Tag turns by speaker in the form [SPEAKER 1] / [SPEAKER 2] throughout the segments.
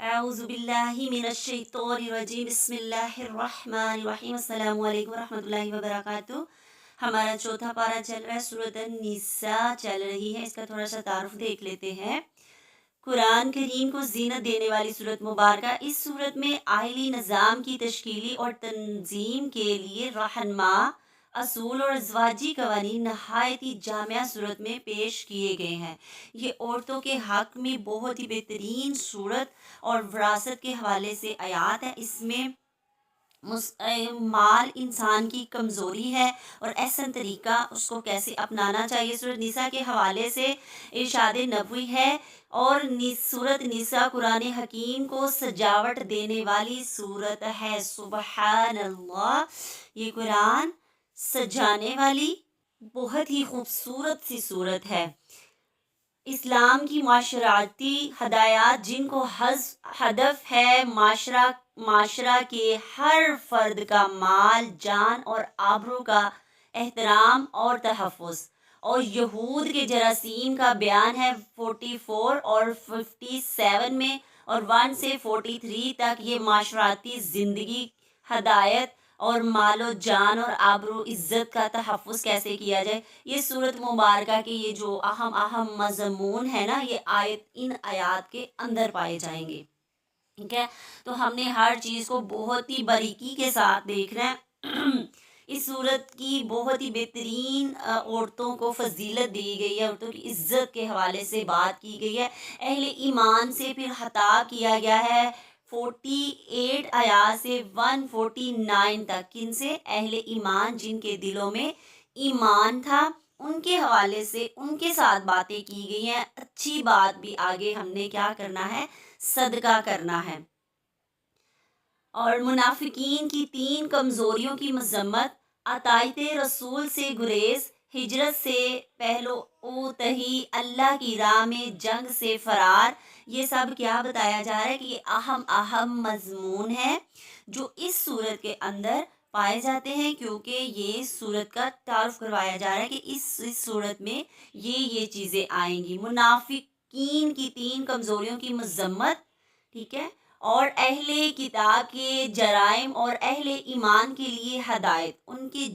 [SPEAKER 1] اعوذ باللہ من الشیطان الرجیم بسم اللہ الرحمن الرحیم السلام علیکم ورحمۃ اللہ وبرکاتہ۔ ہمارا چوتھا پارہ چل رہا ہے، سورۃ النساء چل رہی ہے۔ اس کا تھوڑا سا تعارف دیکھ لیتے ہیں۔ قرآن کریم کو زینت دینے والی سورت مبارکہ، اس سورت میں آئلی نظام کی تشکیلی اور تنظیم کے لیے رہنما اصول اور ازواجی قوانین نہایت ہی جامع صورت میں پیش کیے گئے ہیں۔ یہ عورتوں کے حق میں بہت ہی بہترین صورت اور وراثت کے حوالے سے آیات ہے۔ اس میں مال انسان کی کمزوری ہے اور احسن طریقہ اس کو کیسے اپنانا چاہیے، سورۃ نساء کے حوالے سے ارشاد نبوی ہے۔ اور سورۃ نساء قرآن حکیم کو سجاوٹ دینے والی صورت ہے۔ سبحان اللہ، یہ قرآن سجانے والی بہت ہی خوبصورت سی صورت ہے۔ اسلام کی معاشرتی ہدایات جن کو ہدف ہے معاشرہ کے ہر فرد کا مال، جان اور آبرو کا احترام اور تحفظ، اور یہود کے جراثیم کا بیان ہے 44 اور 57 میں، اور 1 سے 43 تک یہ معاشرتی زندگی، ہدایت اور مال و جان اور آبرو عزت کا تحفظ کیسے کیا جائے۔ یہ صورت مبارکہ کے یہ جو اہم مضمون ہے نا، یہ ان آیات کے اندر پائے جائیں گے، ٹھیک ہے۔ تو ہم نے ہر چیز کو بہت ہی باریکی کے ساتھ دیکھنا ہے۔ اس صورت کی بہت ہی بہترین عورتوں کو فضیلت دی گئی ہے، عورتوں کی عزت کے حوالے سے بات کی گئی ہے۔ اہل ایمان سے پھر خطاب کیا گیا ہے 48 آیات سے 149 تک۔ کن سے؟ اہل ایمان جن کے دلوں میں ایمان تھا، ان کے حوالے سے ان کے ساتھ باتیں کی گئی ہیں۔ اچھی بات بھی آگے ہم نے کیا کرنا ہے؟ صدقہ کرنا ہے۔ اور منافقین کی 3 کمزوریوں کی مذمت، اطاعت رسول سے گریز، ہجرت سے پہلو تہی، اللہ کی راہ میں جنگ سے فرار، یہ سب کیا بتایا جا رہا ہے کہ یہ اہم مضمون ہے جو اس صورت کے اندر پائے جاتے ہیں، کیونکہ یہ صورت کا تعارف کروایا جا رہا ہے کہ اس صورت میں یہ چیزیں آئیں گی۔ منافقین کی 3 کمزوریوں کی مذمت، ٹھیک ہے، اور اہل کتاب کے جرائم اور اہل ایمان کے لیے ہدایت، ان کے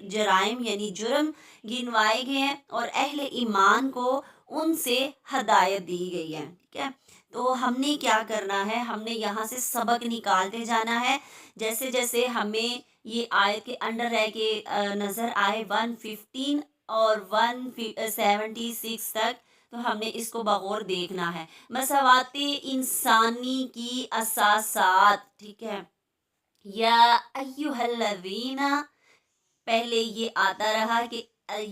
[SPEAKER 1] جرائم یعنی جرم گنوائے گئے ہیں اور اہل ایمان کو ان سے ہدایت دی گئی ہے، ٹھیک ہے۔ تو ہم نے کیا کرنا ہے؟ ہم نے یہاں سے سبق نکالتے جانا ہے، جیسے جیسے ہمیں یہ آیت کے انڈر رہ کے نظر آئے 115 اور 176 تک، تو ہم نے اس کو بغور دیکھنا ہے۔ مساوات انسانی کی اساسات، ٹھیک ہے۔ یا ایھا الذین، پہلے یہ آتا رہا کہ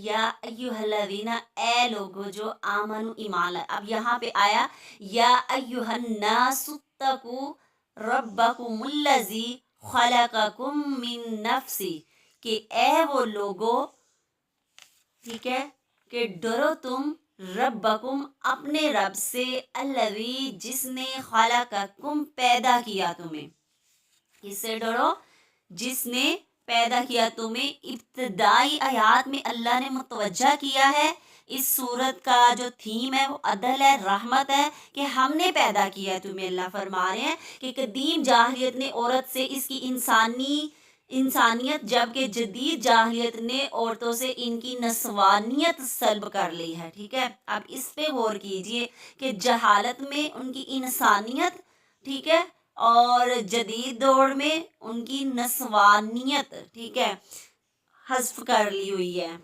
[SPEAKER 1] یا ایھا الذین، اے لوگو جو آمنو ایمان لائے۔ اب یہاں پہ آیا یا ایھا الناس اتقوا ربکم الذی خلقکم من نفس، کہ اے وہ لوگو، ٹھیک ہے، کہ ڈرو تم ربکم، اپنے رب سے، الذی، جس نے خلقکم، پیدا کیا تمہیں۔ کس سے ڈرو؟ جس نے پیدا کیا تمہیں۔ ابتدائی آیات میں اللہ نے متوجہ کیا ہے، اس صورت کا جو تھیم ہے وہ عدل ہے، رحمت ہے، کہ ہم نے پیدا کیا ہے تمہیں۔ اللہ فرما رہے ہیں کہ قدیم جاہلیت نے عورت سے اس کی انسانیت، جبکہ جدید جاہلیت نے عورتوں سے ان کی نسوانیت سلب کر لی ہے، ٹھیک ہے۔ اب اس پہ غور کیجئے کہ جہالت میں ان کی انسانیت، ٹھیک ہے، اور جدید دور میں ان کی نسوانیت، ٹھیک ہے، حذف کر لی ہوئی ہے۔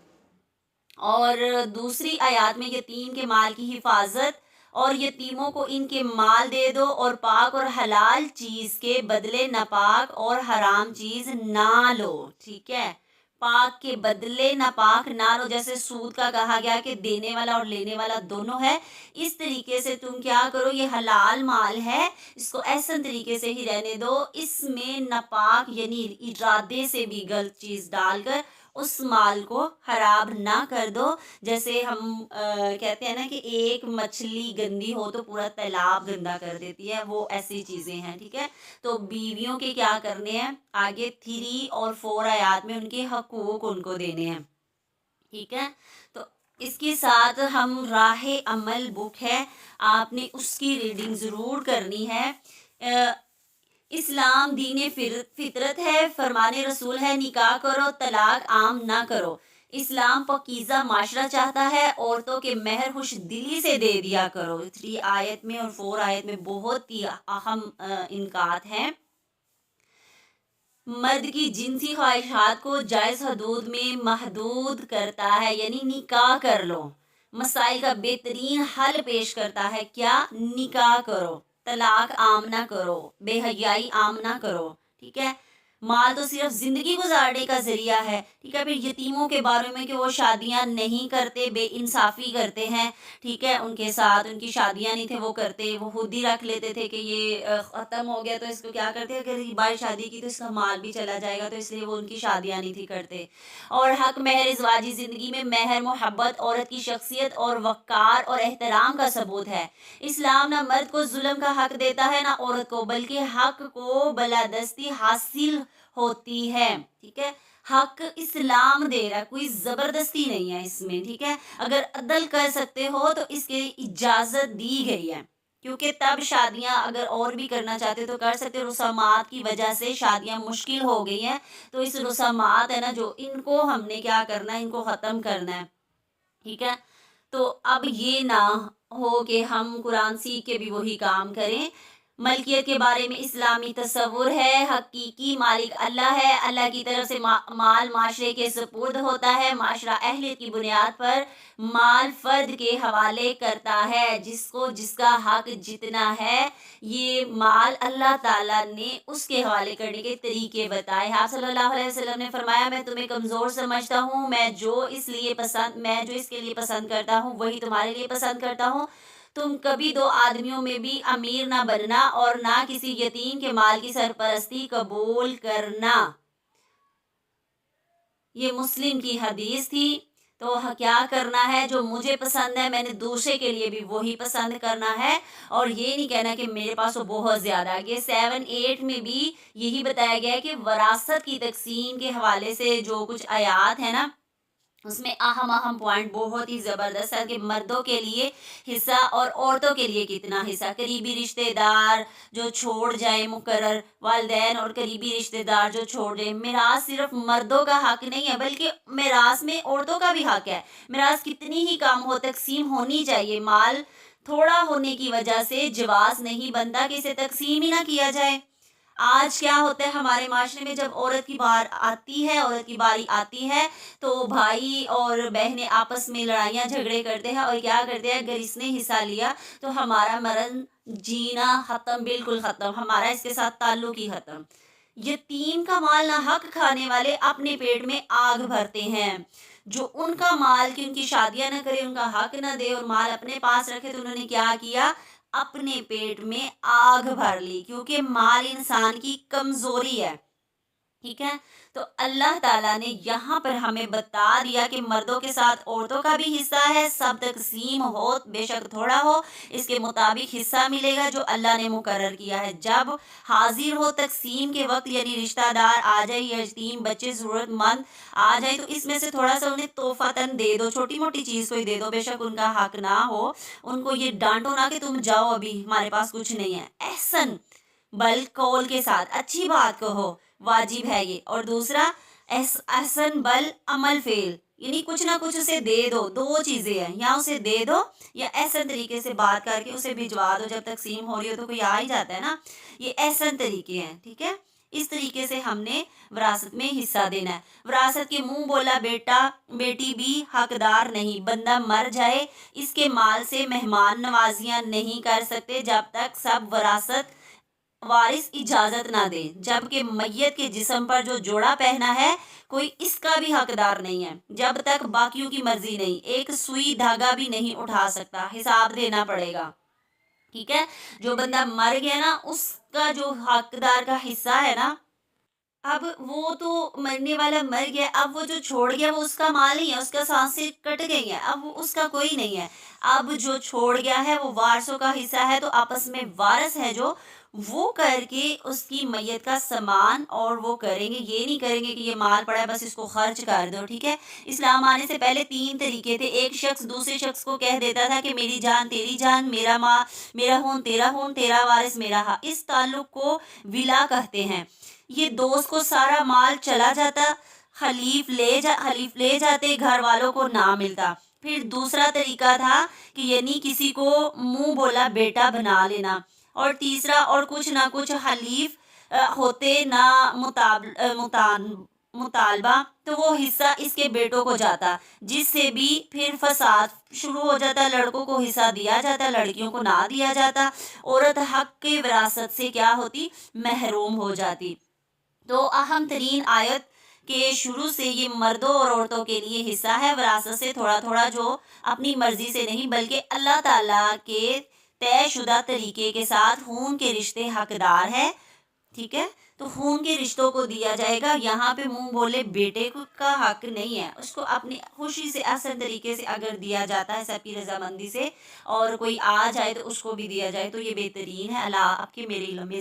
[SPEAKER 1] اور دوسری آیات میں یتیم کے مال کی حفاظت، اور یتیموں کو ان کے مال دے دو، اور پاک اور حلال چیز کے بدلے ناپاک اور حرام چیز نہ لو، ٹھیک ہے۔ پاک کے بدلے ناپاک نہ لو، جیسے سود کا کہا گیا کہ دینے والا اور لینے والا دونوں ہے، اس طریقے سے تم کیا کرو، یہ حلال مال ہے، اس کو احسن طریقے سے ہی رہنے دو، اس میں ناپاک یعنی ارادے سے بھی غلط چیز ڈال کر اس مال کو خراب نہ کر دو۔ جیسے ہم کہتے ہیں نا کہ ایک مچھلی گندی ہو تو پورا تالاب گندا کر دیتی ہے، وہ ایسی چیزیں ہیں، ٹھیک ہے۔ تو بیویوں کے کیا کرنے ہیں؟ آگے 3 اور 4 آیات میں ان کے حقوق ان کو دینے ہیں، ٹھیک ہے۔ تو اس کے ساتھ ہم راہ عمل بک ہے، آپ نے اس کی ریڈنگ ضرور کرنی ہے۔ اسلام دین فطرت ہے، فرمان رسول ہے، نکاح کرو، طلاق عام نہ کرو۔ اسلام پاکیزہ معاشرہ چاہتا ہے، عورتوں کے مہر خوش دلی سے دے دیا کرو۔ 3 آیت میں اور 4 آیت میں بہت ہی اہم انکات ہیں۔ مرد کی جنسی خواہشات کو جائز حدود میں محدود کرتا ہے، یعنی نکاح کر لو۔ مسائل کا بہترین حل پیش کرتا ہے، کیا؟ نکاح کرو، طلاق عام نہ کرو، بے حیائی عام نہ کرو، ٹھیک ہے۔ مال تو صرف زندگی گزارنے کا ذریعہ ہے، ٹھیک ہے۔ پھر یتیموں کے بارے میں کہ وہ شادیاں نہیں کرتے، بے انصافی کرتے ہیں، ٹھیک ہے، ان کے ساتھ ان کی شادیاں نہیں تھے وہ کرتے، وہ خود ہی رکھ لیتے تھے کہ یہ ختم ہو گیا تو اس کو کیا کرتے ہیں، اگر بار شادی کی تو اس کا مال بھی چلا جائے گا، تو اس لیے وہ ان کی شادیاں نہیں تھی کرتے۔ اور حق مہر ازواجی زندگی میں مہر محبت، عورت کی شخصیت اور وقار اور احترام کا ثبوت ہے۔ اسلام نہ مرد کو ظلم کا حق دیتا ہے نہ عورت کو، بلکہ حق کو بالادستی حاصل ہوتی ہے، ٹھیک ہے۔ حق اسلام دے رہا ہے، کوئی زبردستی نہیں ہے اس میں، ٹھیک ہے۔ اگر عدل کر سکتے ہو تو اس کی اجازت دی گئی ہے، کیونکہ تب شادیاں اگر اور بھی کرنا چاہتے تو کر سکتے، رسومات کی وجہ سے شادیاں مشکل ہو گئی ہیں، تو اس رسومات ہے نا جو ان کو ہم نے کیا کرنا ہے، ان کو ختم کرنا ہے، ٹھیک ہے۔ تو اب یہ نہ ہو کہ ہم قرآن سیکھ کے بھی وہی کام کریں۔ ملکیت کے بارے میں اسلامی تصور ہے، حقیقی مالک اللہ ہے، اللہ کی طرف سے مال معاشرے کے سپرد ہوتا ہے، معاشرہ اہلیت کی بنیاد پر مال فرد کے حوالے کرتا ہے، جس کو جس کا حق جتنا ہے، یہ مال اللہ تعالیٰ نے اس کے حوالے کرنے کے طریقے بتائے ہیں۔ آپ صلی اللہ علیہ وسلم نے فرمایا، میں تمہیں کمزور سمجھتا ہوں، میں جو اس کے لیے پسند کرتا ہوں وہی تمہارے لیے پسند کرتا ہوں۔ تم کبھی 2 آدمیوں میں بھی امیر نہ بننا اور نہ کسی یتیم کے مال کی سرپرستی قبول کرنا۔ یہ مسلم کی حدیث تھی۔ تو کیا کرنا ہے، جو مجھے پسند ہے میں نے دوسرے کے لیے بھی وہی پسند کرنا ہے، اور یہ نہیں کہنا کہ میرے پاس وہ بہت زیادہ ہے۔ یہ 7-8 میں بھی یہی بتایا گیا ہے کہ وراثت کی تقسیم کے حوالے سے جو کچھ آیات ہیں نا، اس میں اہم پوائنٹ بہت ہی زبردست ہے کہ مردوں کے لیے حصہ اور عورتوں کے لیے کتنا حصہ۔ قریبی رشتہ دار جو چھوڑ جائیں، مقرر والدین اور قریبی رشتہ دار جو چھوڑ جائیں۔ میراث صرف مردوں کا حق نہیں ہے، بلکہ میراث میں عورتوں کا بھی حق ہے۔ میراث کتنی ہی کم ہو تقسیم ہونی چاہیے۔ مال تھوڑا ہونے کی وجہ سے جواز نہیں بنتا کہ اسے تقسیم ہی نہ کیا جائے۔ آج کیا ہوتا ہے ہمارے معاشرے میں، جب عورت کی باری آتی ہے تو بھائی اور بہنیں آپس میں لڑائیاں جھگڑے کرتے ہیں، اور کیا کرتے ہیں، اگر اس نے حصہ لیا تو ہمارا مرن جینا ختم، بالکل ختم، ہمارا اس کے ساتھ تعلق ہی ختم۔ یتیم کا مال نہ حق کھانے والے اپنے پیٹ میں آگ بھرتے ہیں۔ جو ان کا مال کی ان کی شادیاں نہ کرے، ان کا حق نہ دے اور مال اپنے پاس رکھے، تو انہوں نے کیا کیا، اپنے پیٹ میں آگ بھر لی، کیونکہ مال انسان کی کمزوری ہے، ٹھیک ہے۔ تو اللہ تعالیٰ نے یہاں پر ہمیں بتا دیا کہ مردوں کے ساتھ عورتوں کا بھی حصہ ہے، سب تقسیم ہو بے شک تھوڑا ہو، اس کے مطابق حصہ ملے گا جو اللہ نے مقرر کیا ہے۔ جب حاضر ہو تقسیم کے وقت، یعنی رشتہ دار آ جائے یا یتیم بچے ضرورت مند آ جائے، تو اس میں سے تھوڑا سا انہیں تحفتاً دے دو، چھوٹی موٹی چیز کوئی دے دو، بے شک ان کا حق نہ ہو۔ ان کو یہ ڈانٹو نہ کہ تم جاؤ، ابھی ہمارے پاس کچھ نہیں ہے۔ احسن بل قول کے ساتھ اچھی بات کہو، واجب ہے یہ۔ اور دوسرا احسن بل عمل فعل، یعنی کچھ نہ کچھ اسے دے دو۔ 2 چیزیں ہیں، یا اسے دے دو یا احسن طریقے سے بات کر کے اسے بھجوا دو۔ جب تقسیم ہو رہی ہو تو کوئی آ ہی جاتا ہے نا، یہ احسن طریقے ہیں، ٹھیک ہے۔ اس طریقے سے ہم نے وراثت میں حصہ دینا ہے۔ وراثت کے منہ بولا بیٹا بیٹی بھی حقدار نہیں، بندہ مر جائے اس کے مال سے مہمان نوازیاں نہیں کر سکتے جب تک سب وارث اجازت نہ دے، جبکہ میت کے جسم پر جو جوڑا پہنا ہے کوئی اس کا بھی حقدار نہیں ہے جب تک باقیوں کی مرضی نہیں، ایک سوئی دھاگا بھی نہیں اٹھا سکتا، حساب دینا پڑے گا، ٹھیک ہے۔ جو بندہ مر گیا نا، اس کا جو حقدار کا حصہ ہے نا، اب وہ تو مرنے والا مر گیا، اب وہ جو چھوڑ گیا وہ اس کا مال نہیں ہے، اس کا سانسیں کٹ گئی ہیں، اب وہ اس کا کوئی نہیں ہے۔ اب جو چھوڑ گیا ہے وہ وارثوں کا حصہ ہے، تو آپس میں وارث ہے جو وہ کر کے اس کی میت کا سامان اور وہ کریں گے، یہ نہیں کریں گے کہ یہ مال پڑا ہے بس اس کو خرچ کر دو، ٹھیک ہے۔ اسلام آنے سے پہلے 3 طریقے تھے۔ ایک شخص دوسرے شخص کو کہہ دیتا تھا کہ میری جان تیری جان، میرا ماں میرا خون، تیرا وارث میرا حق۔ اس تعلق کو ولا کہتے ہیں۔ یہ دوست کو سارا مال چلا جاتا، خلیف لے جاتے، گھر والوں کو نہ ملتا۔ پھر دوسرا طریقہ تھا کہ یعنی کسی کو منہ بولا بیٹا بنا لینا، اور تیسرا اور کچھ نہ کچھ حلیف ہوتے نہ مطالبہ، تو وہ حصہ اس کے بیٹوں کو جاتا، جس سے بھی پھر فساد شروع ہو جاتا، لڑکوں کو حصہ دیا جاتا، لڑکیوں کو نہ دیا جاتا، عورت حق کے وراثت سے کیا ہوتی؟ محروم ہو جاتی۔ تو اہم ترین آیت کے شروع سے یہ مردوں اور عورتوں کے لیے حصہ ہے وراثت سے تھوڑا تھوڑا، جو اپنی مرضی سے نہیں بلکہ اللہ تعالیٰ کے طے شدہ طریقے کے ساتھ خون کے رشتے حقدار ہے، ٹھیک ہے۔ تو خون کے رشتوں کو دیا جائے گا، یہاں پہ منہ بولے بیٹے کا حق نہیں ہے، اس کو اپنی خوشی سے احسن طریقے سے اگر دیا جاتا ہے سب کی رضامندی سے، اور کوئی آ جائے تو اس کو بھی دیا جائے تو یہ بہترین ہے۔ اللہ آپ کے میرے علم میں